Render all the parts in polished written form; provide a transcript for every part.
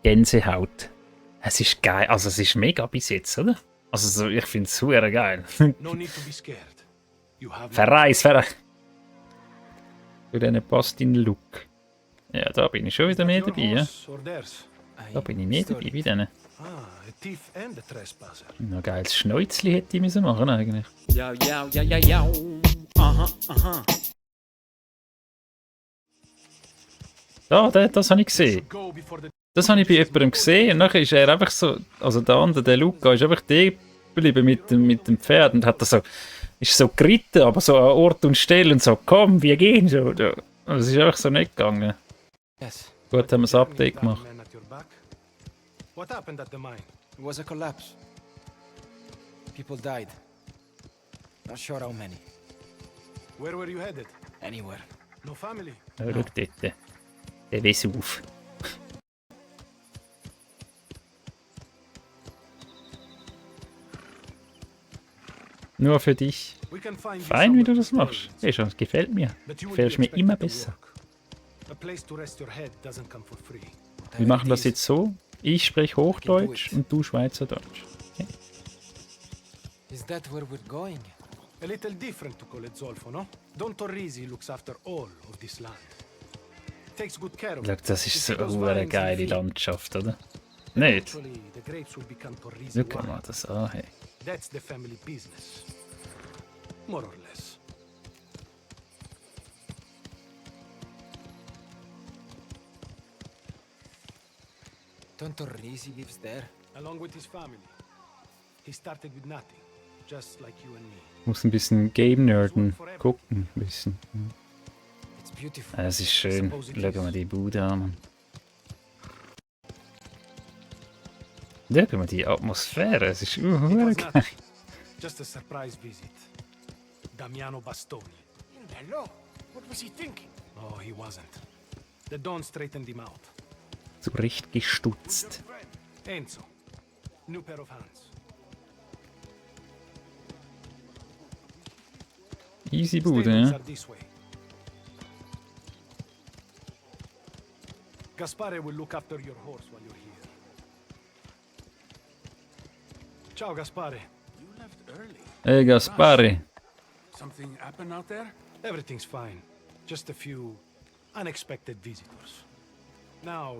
Gänsehaut. Es ist geil, also es ist mega bis jetzt, oder? Also so, ich finde es super geil. Verreis. Für den passt dein Look. Ja, da bin ich schon wieder mehr dabei, ja? Da bin ich mehr dabei bei denen. Noch geiles Schnäuzli hätte ich müssen machen eigentlich. Ja. Aha. Das habe ich gesehen. Das habe ich bei jemandem gesehen und nachher ist er einfach so, also der andere, der Luca, ist einfach da geblieben mit dem Pferd und hat das so, ist so geritten, aber so an Ort und Stelle und so, komm, wir gehen so. Und es ist einfach so nicht gegangen. Gut, haben wir das Update gemacht. What happened at the mine? It was a collapse. People died. Not sure how many. Where were you headed? Anywhere. No family? Ja, schau dort. Der Vesuv. Nur für dich. We can find you Fein, wie du somewhere das to machst. stay. Weißt du, das gefällt mir. But you will Gefällst be mir immer expected to besser. work. A place to rest your head doesn't come for free. Wir machen das jetzt so. Ich spreche Hochdeutsch und du Schweizerdeutsch. Okay. Is that where we're going? A little different to Colle Zolfo, no? Don Torrisi looks after all of this land. Takes good care of Schau, it. das ist If so he goes eine vines in geile field, Landschaft, oder? Nicht? eventually the grapes will become Torrisi Schau wine. mal das an. Hey. That's the family business. More or less. Don Torrisi lives there. Along with his family. He started with nothing, just like you and me. Muss ein bisschen Game-Nerden gucken. Ein bisschen. It's beautiful. Es ist schön. Schau mal die Bude an. Mann. Schau mal die Atmosphäre. Es ist It was geil. nothing. Just a surprise visit. Damiano Bastoni. Hello. What was he thinking? Oh, he wasn't. The Don straightened him out. Zurechtgestutzt. Enzo. New pair of hands. Easy Bude, Stables ja? are this way. Gaspare will look after your horse while you're here. Ciao, Gaspare. You left early. Hey Gaspari. Something happened out there? Everything's fine. Just a few unexpected visitors. Now,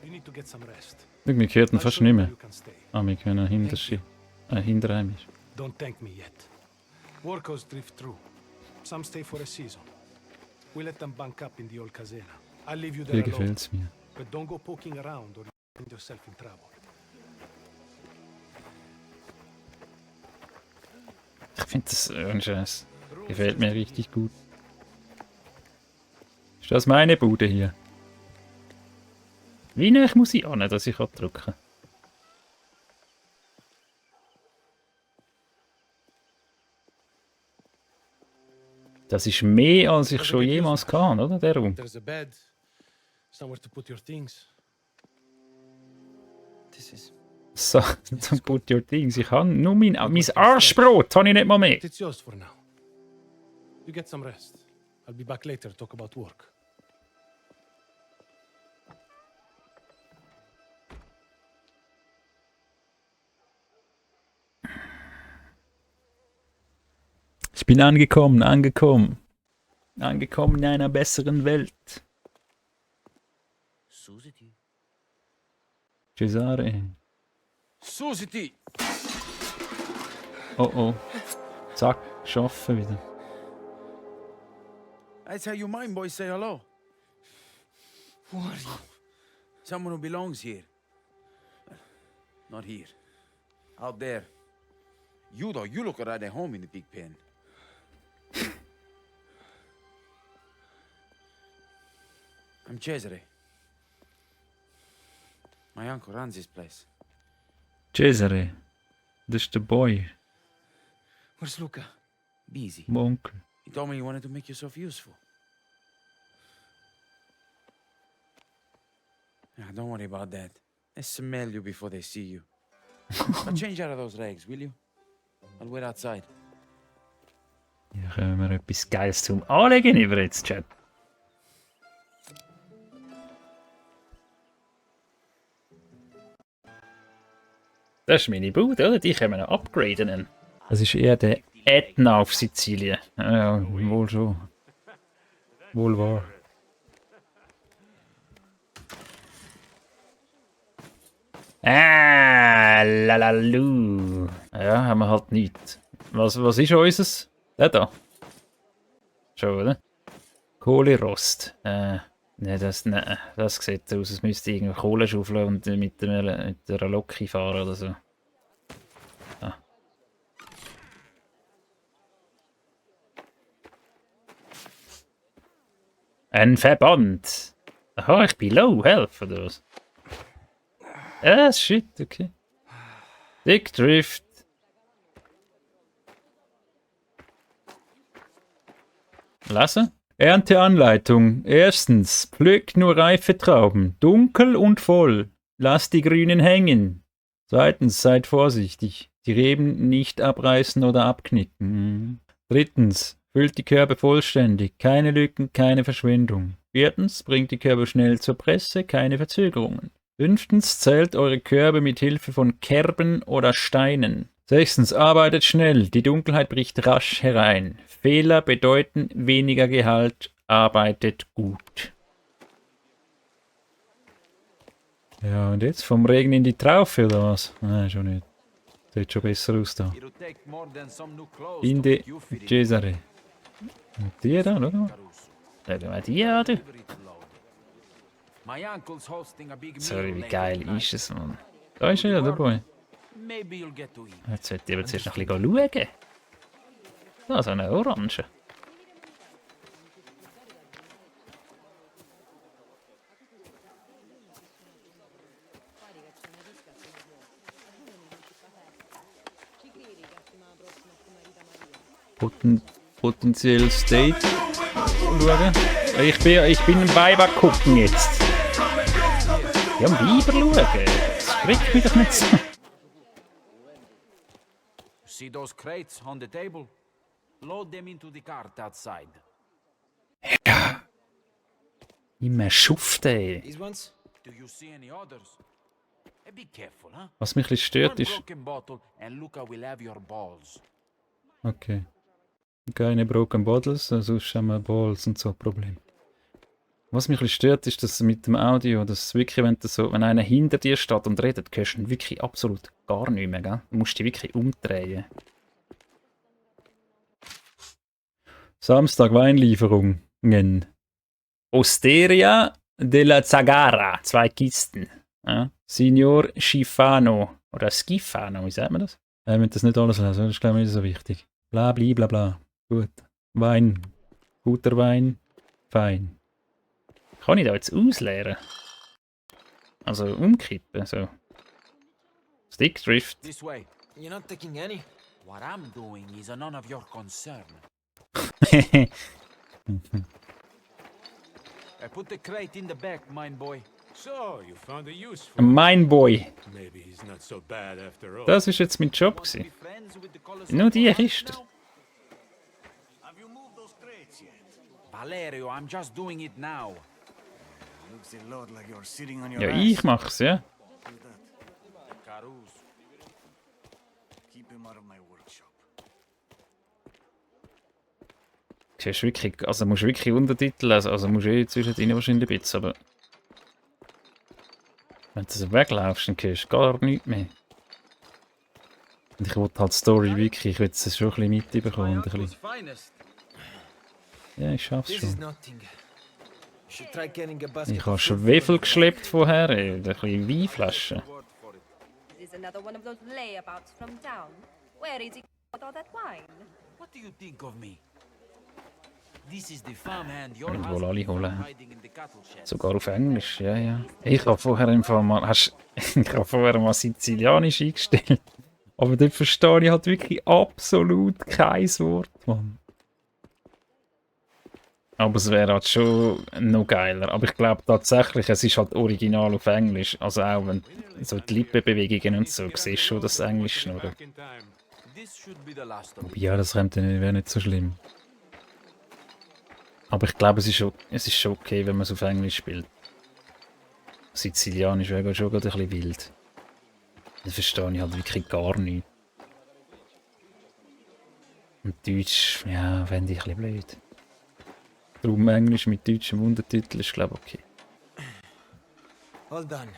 you need to get some rest. Schau, wir hört ihn I'll fast show nicht you mehr. where you can stay. Ah, wir können hinterheimisch. Don't thank me yet. Workers drift through. Some stay for a season. We let them bank up in the old casena. I'll leave you there Hier alone. gefällt's mir. But don't go poking around or you'll find yourself in trouble. Ich finde das ein Scheiß. Gefällt mir richtig gut. Ist das meine Bude hier? Wie nah muss ich an, dass ich drücken kann? Das ist mehr, als ich schon jemals kann, oder? Der Raum. There's a bed. Somewhere to put your things. This is... So, zum Put Your Things. Ich habe nur mein Arschbrot, habe ich nicht mal mehr. It's yours for now. You get some rest. I'll be back later to talk about work. Ich bin angekommen in einer besseren Welt. Susity. Cesare. Susity! Oh oh. Zack, schaffen wieder. That's how you mine boys say hello. Who are you? Someone who belongs here. Not here. Out there. You though, you look right at home in the big pen. I'm Cesare. My uncle runs this place. Cesare. Das ist der Boy. Where's Luca? Busy. Mein Onkel. You told me you wanted to make yourself useful. Ah, don't worry about that. They smell you before they see you. But change out of those rags, will you? I'll wait outside. Hier können wir etwas Geiles zum Anlegen über jetzt, Chat. Das ist meine Bude, oder? Die können wir noch upgraden. Das ist eher der Ätna auf Sizilien. Ja, wohl schon. Wohl wahr. Lalalu. Ja, haben wir halt nichts. Was ist unseres? Der da. Schon, oder? Kohlerost. Ne, das sieht so aus, als müsste ich irgendwie Kohle schaufeln und mit einer Lok fahren oder so. Ah. Ein Verband. Aha, ich bin low health oder was? Shit, okay. Dick Drift. Lesen? Ernteanleitung. Erstens, pflückt nur reife Trauben, dunkel und voll. Lasst die Grünen hängen. Zweitens, seid vorsichtig. Die Reben nicht abreißen oder abknicken. Drittens, füllt die Körbe vollständig. Keine Lücken, keine Verschwendung. Viertens, bringt die Körbe schnell zur Presse, keine Verzögerungen. Fünftens, zählt eure Körbe mit Hilfe von Kerben oder Steinen. Sechstens, arbeitet schnell, die Dunkelheit bricht rasch herein. Fehler bedeuten weniger Gehalt, arbeitet gut. Ja, und jetzt vom Regen in die Traufe, oder was? Nein, schon nicht. Sieht schon besser aus da. Inde Cesare. Und die da, schau mal. Schau mal die an, du. Sorry, wie geil ist es, Mann. Da ist er ja dabei. Jetzt sollte ich aber zuerst noch ein bisschen schauen. Da, so eine Orange. Potenziell State schauen. Ich bin im Beiback gucken jetzt. Ja, am Weiber schauen. Das fragt mich doch nicht so. See those crates on the table? Load them into the cart outside. Ja. Immer schufte, ey. These ones? Do you see any others? Be careful, huh? Was mich ein bisschen stört One ist... broken bottle and Luca will have your balls. Okay. Keine Broken Bottles, sonst haben wir Balls und so Problem. Was mich ein bisschen stört, ist, dass mit dem Audio, dass wirklich, wenn einer hinter dir steht und redet, hörst du ihn wirklich absolut gar nicht mehr, gell? Du musst dich wirklich umdrehen. Samstag Weinlieferungen. Osteria della Zagara, 2 Kisten. Ja. Signor Schifano. Oder Schifano, wie sagt man das? Wir müssen das nicht alles lesen, das ist glaube ich nicht so wichtig. Bla bla bla bla. Gut. Wein. Guter Wein. Fein. Kann ich da jetzt ausleeren? Also umkippen, so. Stickdrift. This way. You're not taking any? What I'm doing is none of your concern. I put the crate in the back, mine boy. So, you found a use for Mein Boy. Maybe he's not so bad after all. Das ist jetzt mein Job Want to be gewesen. friends with the Colosseum Nur die Guards Kiste. now? Have you moved those crates yet? Valerio, I'm just doing it now. Looks a lot like you're sitting on your Ja, ass. ich mach's, ja. Do that. Carus. Keep him out of my workshop. Du hast wirklich, also musst wirklich Untertitel lesen, also musst zwischendrin wahrscheinlich ein bisschen, aber... Wenn du so weglaufst, dann hörst du gar nichts mehr. Und ich wollte halt die Story wirklich, ich will es schon ein bisschen mitbekommen. Und ein bisschen, finest. ja, ich schaff's This is schon. nothing. You should try carrying a basket. Ich habe of schon fruit Wefel from- geschleppt vorher, ey, ein bisschen Weinflaschen. Is another one of those layabouts from town? Where is he got all that wine? What do you think of me? This is the farmhand your Können wohl husband alle holen. found hiding in the cattle shed. Sogar auf Englisch, ja, ja. Ich habe vorher im Fall mal, ich habe vorher mal Sizilianisch eingestellt. Aber dort verstehe ich halt wirklich absolut kein Wort, Mann. Aber es wäre halt schon noch geiler. Aber ich glaube tatsächlich, es ist halt original auf Englisch. Also auch wenn so die Lippenbewegungen und so, siehst du schon das Englisch schnurren. Back in time. This should be the last of it. Ja, das wäre nicht so schlimm. Aber ich glaube, es ist schon okay, wenn man es auf Englisch spielt. Sizilianisch wäre schon gerade ein bisschen wild. Das verstehe ich halt wirklich gar nicht. Und Deutsch, ja, fände ich ein bisschen blöd. Darum Englisch mit deutschem Untertitel ist, glaube ich, okay. All done.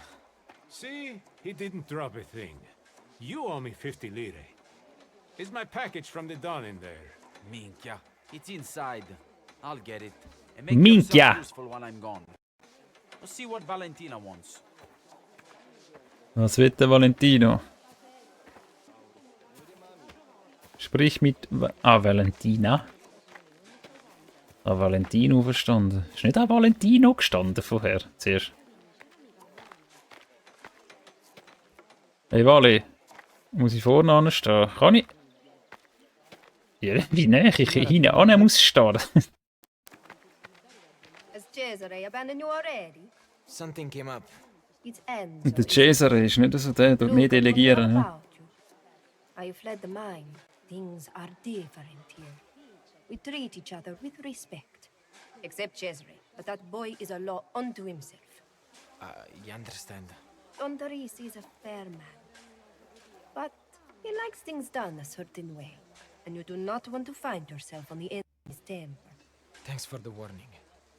See? He didn't drop a thing. You owe me 50 lire. Is my package from the Don in there? Minchia, it's inside. I'll get it. And make Minchia. yourself useful when I'm gone. We'll see what Valentina wants. Was will der Valentino? Sprich mit... Valentina? Valentino verstanden. Ist nicht auch Valentino gestanden vorher? Zuerst. Hey Vale, muss ich vorne anstehen? Kann ich? Ja, wie näher ich hinten an muss stehen. Has Cesare abandoned you already? Something came up. It's Enzo. Der Cesare ist nicht so der, der mehr delegieren. Ne? I fled the mine. Things are different here. We treat each other with respect. Except Cesare, but that boy is a law unto himself. You understand? Don Torisi is a fair man. But he likes things done a certain way. And you do not want to find yourself on the end of his temper. Thanks for the warning.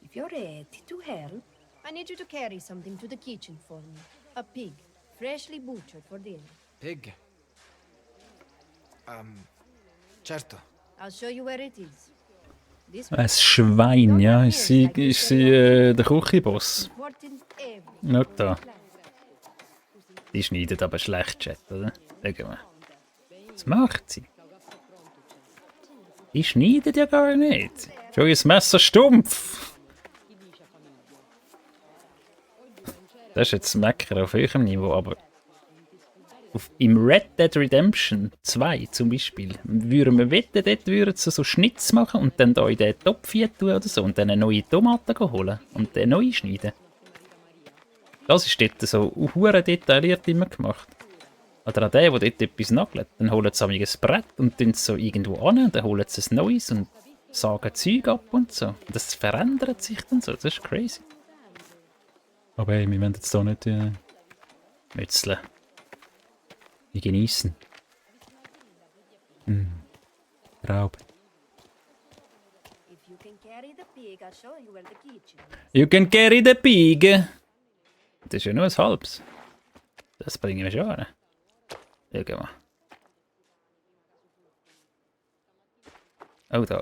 If you're ready to help, I need you to carry something to the kitchen for me. A pig, freshly butchered for dinner. Pig? Certo. I'll show you where it is. This Ein Schwein, ja. Ist sie der Küchenboss? important every Schau da. Die schneidet aber schlecht, Chat, oder? Schau mal. Was macht sie? Die schneidet ja gar nicht. Schon ihr Messer stumpf. Das ist jetzt Mecker auf höherem Niveau, aber im Red Dead Redemption 2 zum Beispiel würden wir wetten, dort würden sie so Schnitz machen und dann da in den Topf tun oder so und dann eine neue Tomate holen und dann neu schneiden. Das ist dort so hure detailliert immer gemacht. Oder auch der dort etwas nagelt, dann holen sie ein Brett und tun es so irgendwo an und dann holen sie ein neues und sagen Zeug ab und so. Und das verändert sich dann so, das ist crazy. Aber hey, wir wollen jetzt hier nicht nützeln. Wir genießen. Traub. If you can carry the pig, I'll show you where the kitchen is. You can carry the pig. Das ist ja nur ein halbes. Das bringen wir schon an. Schau mal.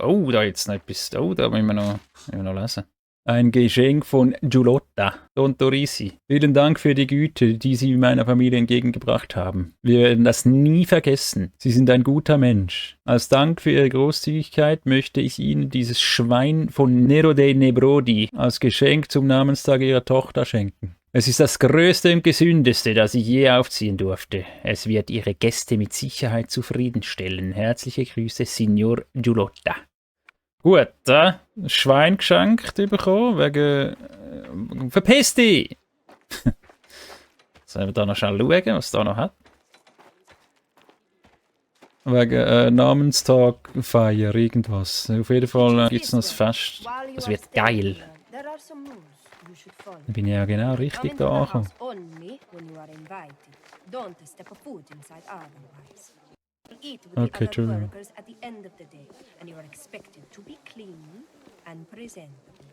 Oh, da jetzt noch etwas. Oh, da müssen wir noch lesen. Ein Geschenk von Giulotta, Don Torisi. Vielen Dank für die Güte, die Sie meiner Familie entgegengebracht haben. Wir werden das nie vergessen. Sie sind ein guter Mensch. Als Dank für Ihre Großzügigkeit möchte ich Ihnen dieses Schwein von Nero dei Nebrodi als Geschenk zum Namenstag Ihrer Tochter schenken. Es ist das Größte und Gesündeste, das ich je aufziehen durfte. Es wird Ihre Gäste mit Sicherheit zufriedenstellen. Herzliche Grüße, Signor Giulotta. Gut, Schwein geschenkt bekommen, wegen... verpiss dich! Sollen wir da noch schnell schauen, was da noch hat? Wegen Namenstagfeier, irgendwas. Auf jeden Fall gibt es noch ein Fest. While Das you wird are staying geil. here, there are some rules you should follow. Da bin ich ja genau Come richtig into da the angekommen. house only when you are invited. Don't step a foot inside otherwise. You'll eat with Okay, the true. other workers at the end of the day, and you are expected to be clean and presentable.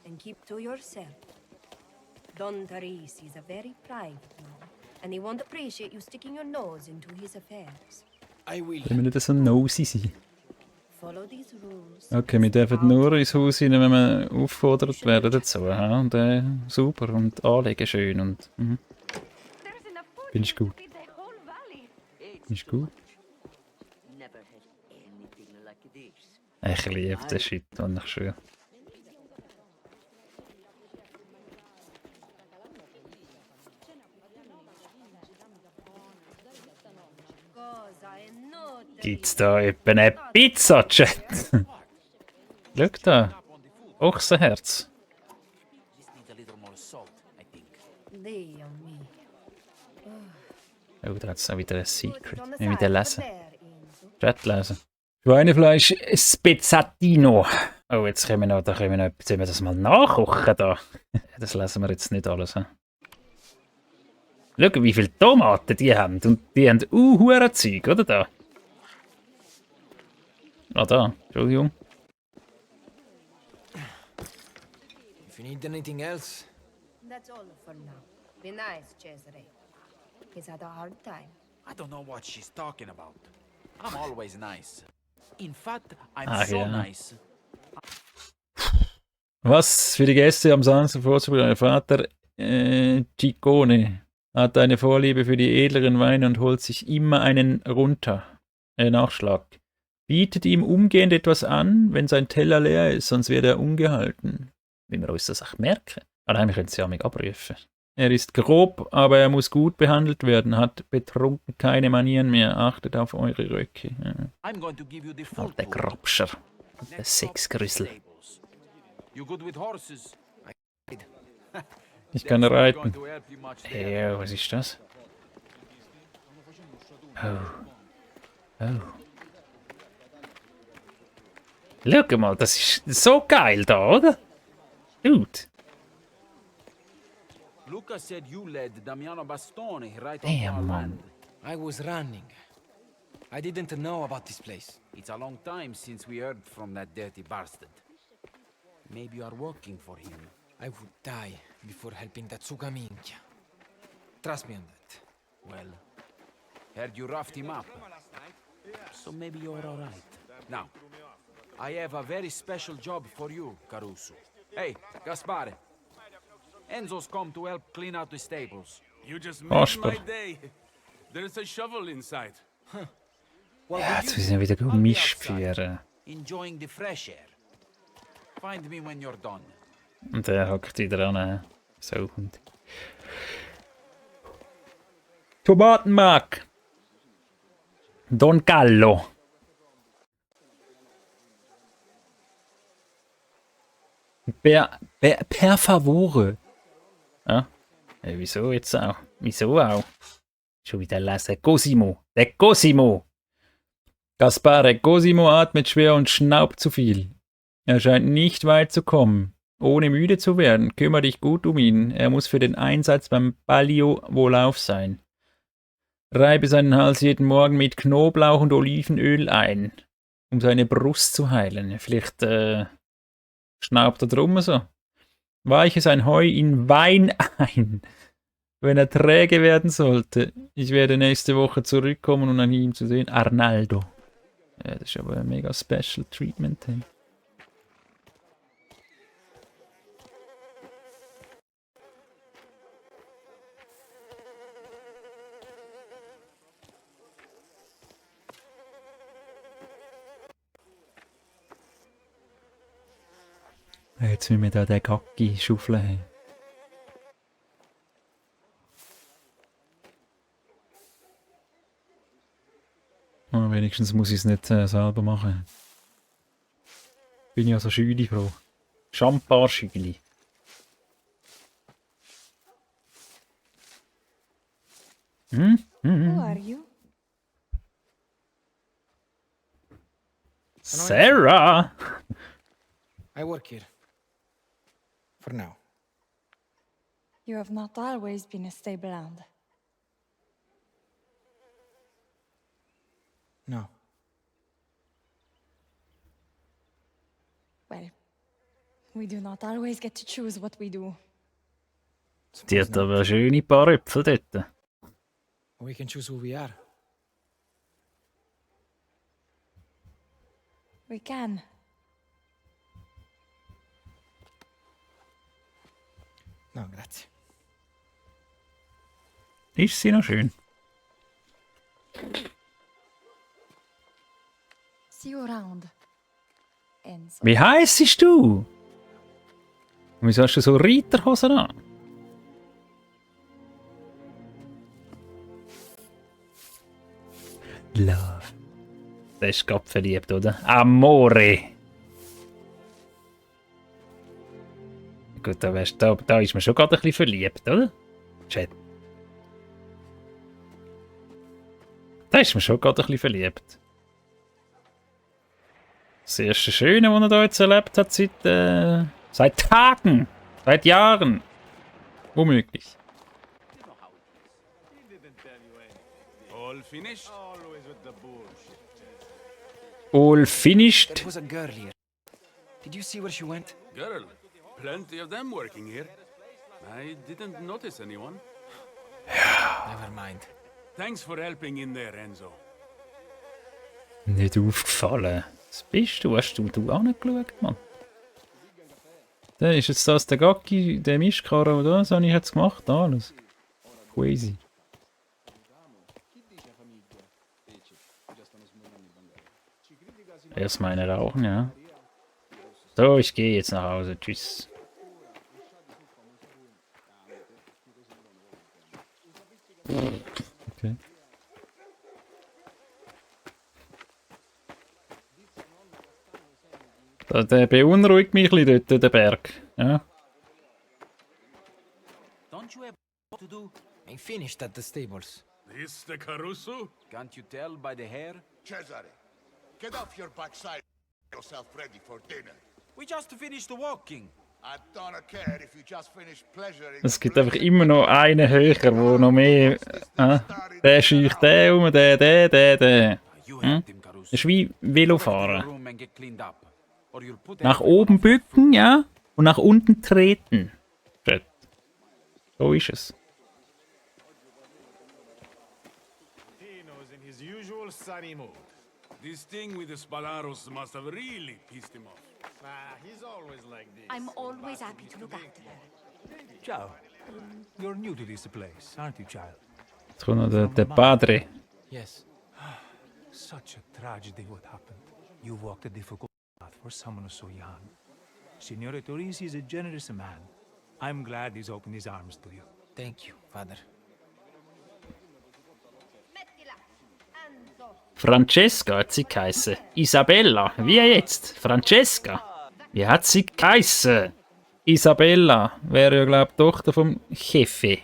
And keep to yourself. Don Torisi is a very private man, and he won't appreciate you sticking your nose into his affairs. I will. Wenn wir nicht so nosy sein. Follow these rules. Okay, wir dürfen nur ins Haus rein, wenn wir aufgefordert werden dazu. Ja? Und super und anlegen schön und... Finde ich gut. Finde ich gut. Ich liebe den Shit, und ich schwöre. Gibt's da etwa eine Pizza, Chat? Schau da. Ochsenherz. Just need a little more salt, I think. Dio mio. Oh, da hat es auch wieder ein Secret. Put it on the Ich will wieder side lesen. over there, Enzo. Chat lesen. Schweinefleisch Spezzatino. Oh, jetzt können wir noch, sollen wir das mal nachkochen da? Das lesen wir jetzt nicht alles. He? Schau, wie viele Tomaten die haben. Und die haben hure Zeug, oder da? Ah, da. Entschuldigung. If you need anything else, That's all for now. Be nice, Cesare. He's had a hard time. I don't know what she's talking about. I'm always nice. In fact, I'm Ah, so ja. nice. Was für die Gäste am Samstag vorzubereiten? Mein Vater Ciccone hat eine Vorliebe für die edleren Weine und holt sich immer einen Nachschlag. Bietet ihm umgehend etwas an, wenn sein Teller leer ist, sonst wird er ungehalten. Wie wir uns das auch merken. Ah nein, wir können es ja nicht abrufen. Er ist grob, aber er muss gut behandelt werden, hat betrunken keine Manieren mehr, achtet auf eure Röcke. Ja. I'm going to give you the full Der tour. Grabscher. Der Next stop, Sexgrüssel. stables. You good with horses? Ich kann That's not reiten. going to help you much there. Ja, was ist das? Oh. Oh. Schau mal, das ist so geil da, oder? Dude. Luca said you led Damiano Bastone right Damn, on our man. land. I was running. I didn't know about this place. It's a long time since we heard from that dirty bastard. Maybe you are working for him. I would die before helping that Suga minchia. Trust me on that. Well, heard you roughed him up. So maybe you're alright. Now, I have a very special job for you, Caruso. Hey, Gaspare. Enzo's come to help clean out the stables. You just made Kasper. my day. There's a shovel inside. Well, Ja, will jetzt you- müssen wir wieder gemischt führen. Enjoying the fresh air. Find me when you're done. Und er hockt wieder an. So. Und Tomatenmark. Don Gallo. Per favore. Ja? Wieso jetzt auch? Wieso auch? Schon wieder lesen. Cosimo. Der Cosimo. Gaspare. Cosimo atmet schwer und schnaubt zu viel. Er scheint nicht weit zu kommen. Ohne müde zu werden, kümmere dich gut um ihn. Er muss für den Einsatz beim Ballio wohlauf sein. Reibe seinen Hals jeden Morgen mit Knoblauch und Olivenöl ein, um seine Brust zu heilen. Vielleicht schnaubt er drum so. Weiche sein Heu in Wein ein, wenn er träge werden sollte. Ich werde nächste Woche zurückkommen und an ihm zu sehen. Arnaldo. Ja, das ist aber ein mega Special Treatment. Hey. Jetzt müssen wir da den Gacki schaufeln. Oh, wenigstens muss ich es nicht selber machen. Bin ja so schüli froh. Champar-Schüli. Who are you? Sarah! I work here. For now. You have not always been a stable hound. No. Well, we do not always get to choose what we do. Die hat aber schöne paar Äpfel dort. We can choose who we are. We can. No, grazie. Ist sie noch schön? See you around. Enzo. Wie heisst du? Und wieso hast du so Reiterhosen an? Love. Der ist gerade verliebt, oder? Amore. Gut, da ist man schon gerade ein bisschen verliebt, oder? Chat. Da ist man schon gerade ein bisschen verliebt. Das erste Schöne, was er da jetzt erlebt hat, seit Tagen, seit Jahren. Unmöglich. All finished? All finished? There was a girl here. Did you see where she went? Girl, plenty of them working here. I didn't notice anyone. Never mind. Thanks for helping in there, Enzo. Nicht aufgefallen. Was bist du? Hast du angeschaut, Mann? Da ist jetzt das der Gacki, der Mischkarre oder was habe ich jetzt gemacht? Alles. Crazy. Erst meine rauchen, ja. So, ich gehe jetzt nach Hause. Tschüss. Okay. Der beunruhigt mich ein bisschen dort, der Berg. Ja. Don't you have to do? I finished at the stables. This the Caruso? Can't you tell by the hair? Cesare, get off your backside. Yourself ready for dinner. We just finished the walking. I don't care if you just finished pleasuring. Es gibt einfach immer noch einen höher, wo noch mehr. Der scheucht den um, der. You helped him, Caruso. Das ist wie Velofahren. Room and get cleaned up. Or you'll put Nach everyone oben off. bücken, ja, und nach unten treten. Fred. So ist es. Tino's in his usual sunny mood. This thing with the Spalaros must have really pissed him off. He's always like this. I'm always happy to look after her. Ciao. You're new to this place, aren't you, child? Jetzt kommt noch der Padre. Yes. Such a tragedy what happened. You walked a difficult path for someone who's so young. Signore Torrisi is a generous man. I'm glad he's opened his arms to you. Thank you, father. Francesca hat sie geheißen. Isabella. Wie jetzt? Francesca. Wie hat sie geheißen? Isabella. Wäre ja, glaube ich, Tochter vom Chefe.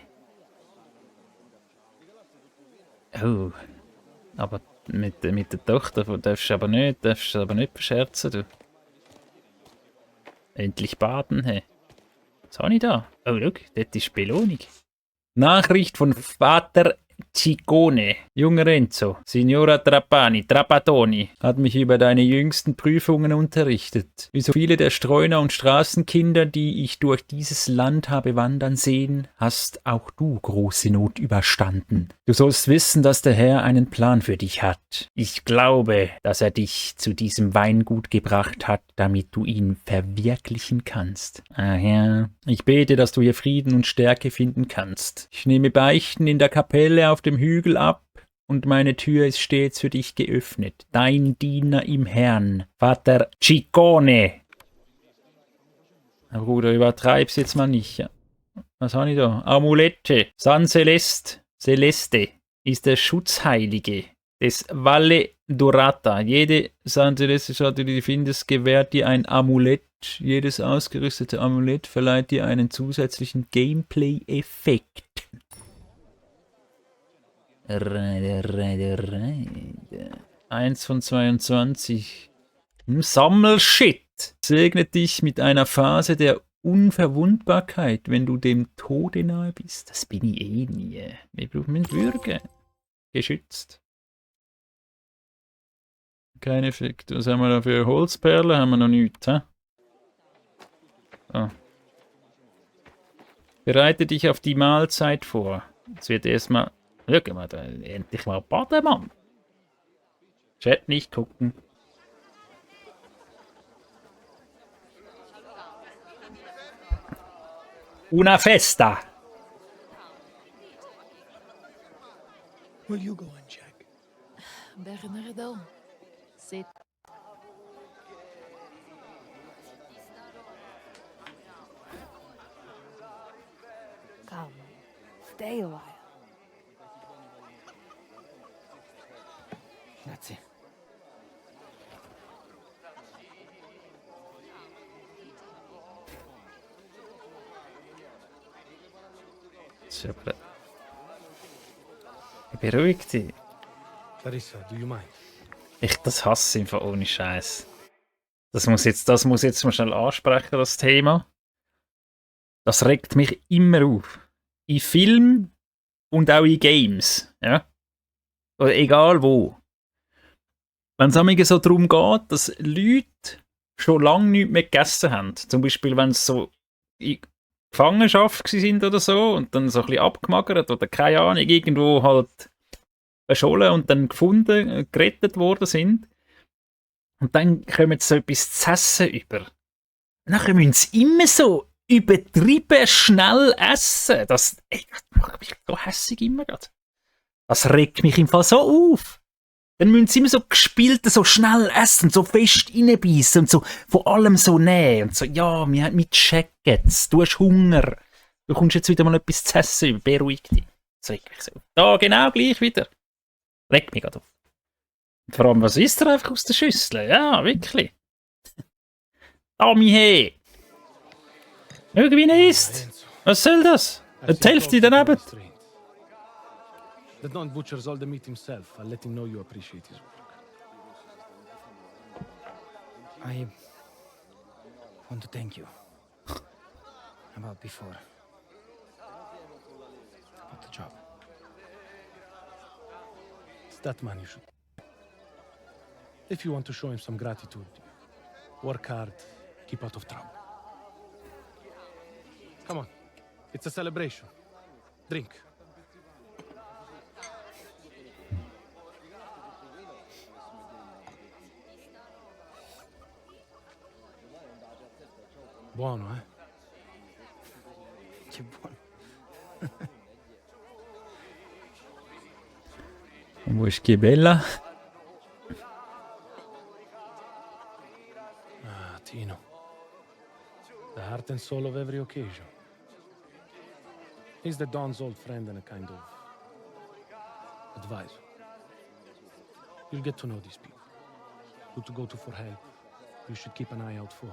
Oh. Aber mit der Tochter darfst du aber nicht verscherzen, du. Endlich baden, hey. Was habe ich da? Oh, schau, dort ist Belohnung. Nachricht von Vater Ciccone. Junger Enzo, Signora Trapattoni hat mich über deine jüngsten Prüfungen unterrichtet. Wie so viele der Streuner und Straßenkinder, die ich durch dieses Land habe wandern sehen, hast auch du große Not überstanden. Du sollst wissen, dass der Herr einen Plan für dich hat. Ich glaube, dass er dich zu diesem Weingut gebracht hat, damit du ihn verwirklichen kannst. Ach ja, ich bete, dass du hier Frieden und Stärke finden kannst. Ich nehme Beichten in der Kapelle auf dem Hügel ab und meine Tür ist stets für dich geöffnet. Dein Diener im Herrn, Vater Ciccone. Bruder, übertreib's jetzt mal nicht. Ja. Was habe ich da? Amulette. San Celeste ist der Schutzheilige des Valle Dorata. Jede San Celeste, die du findest, gewährt dir ein Amulett. Jedes ausgerüstete Amulett verleiht dir einen zusätzlichen Gameplay-Effekt. Reide. 1 von 22. Sammelshit. Segnet dich mit einer Phase der Unverwundbarkeit, wenn du dem Tode nahe bist. Das bin ich eh nie. Wir brauchen Würge. Geschützt. Kein Effekt. Was haben wir da für Holzperlen? Haben wir noch nichts, hä? So. Bereite dich auf die Mahlzeit vor. Jetzt wird erstmal. Schau mal, da endlich mal baden, Mann. Chat nicht gucken. Una festa. Will you go and check? Bernardo, sit. Come, stay a while. Grazie. Super. Beruhig dich. Larissa, do you mind? Das hasse ich einfach ohne Scheiß. Das muss jetzt mal schnell ansprechen, das Thema. Das regt mich immer auf. In Filmen und auch in Games. Ja? Oder egal wo. Wenn es so darum geht, dass Leute schon lange nichts mehr gegessen haben. Zum Beispiel, wenn sie so in Gefangenschaft sind oder so und dann so ein bisschen abgemagert oder keine Ahnung, irgendwo halt verschollen und dann gefunden, gerettet worden sind. Und dann kommen sie so etwas zu essen über. Und dann müssen sie immer so übertrieben schnell essen. Das macht mich so hässig immer grad. Das regt mich im Fall so auf. Dann müssen sie immer so gespielt, so schnell essen, so fest reinbeissen und so von allem so nehmen. Und so, ja, wir checken es, du hast Hunger. Du kommst jetzt wieder mal etwas zu essen, beruhig dich. Das regt mich so. Da genau gleich wieder. Regt mich gerade auf. Und vor allem, was isst er einfach aus der Schüssel? Ja, wirklich. Dami, irgendwie nicht isst. Was soll das? Die Hälfte daneben. The Don butchers all the meat himself. I'll let him know you appreciate his work. I want to thank you. About before. About the job. It's that man you should. If you want to show him some gratitude, work hard, keep out of trouble. Come on, it's a celebration. Drink. Buono, eh? Che buono. Wo ist Gibella? Ah, Tino. The heart and soul of every occasion. He's the Don's old friend and a kind of advisor. You'll get to know these people. Who to go to for help. You should keep an eye out for.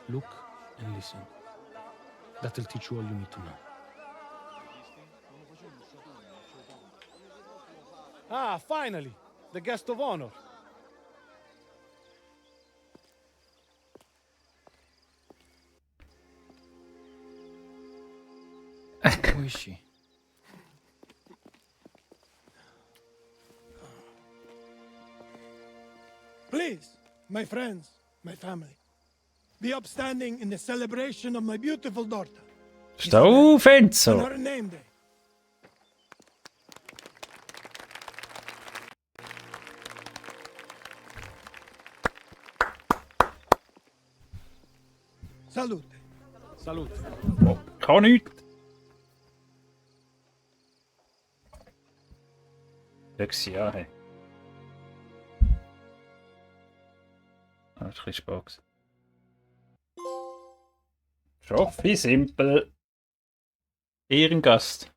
Look and listen. That'll teach you all you need to know. Ah, finally! The guest of honor. Who is she? Please, my friends, my family, be upstanding in the celebration of my beautiful daughter. Steh auf, On Enzo! her name day. Salute. Salute. Oh, kann nichts. Sechs Jahre. Ah, das ist ein bisschen Spaß. Schaffi, simpel. Ehrengast.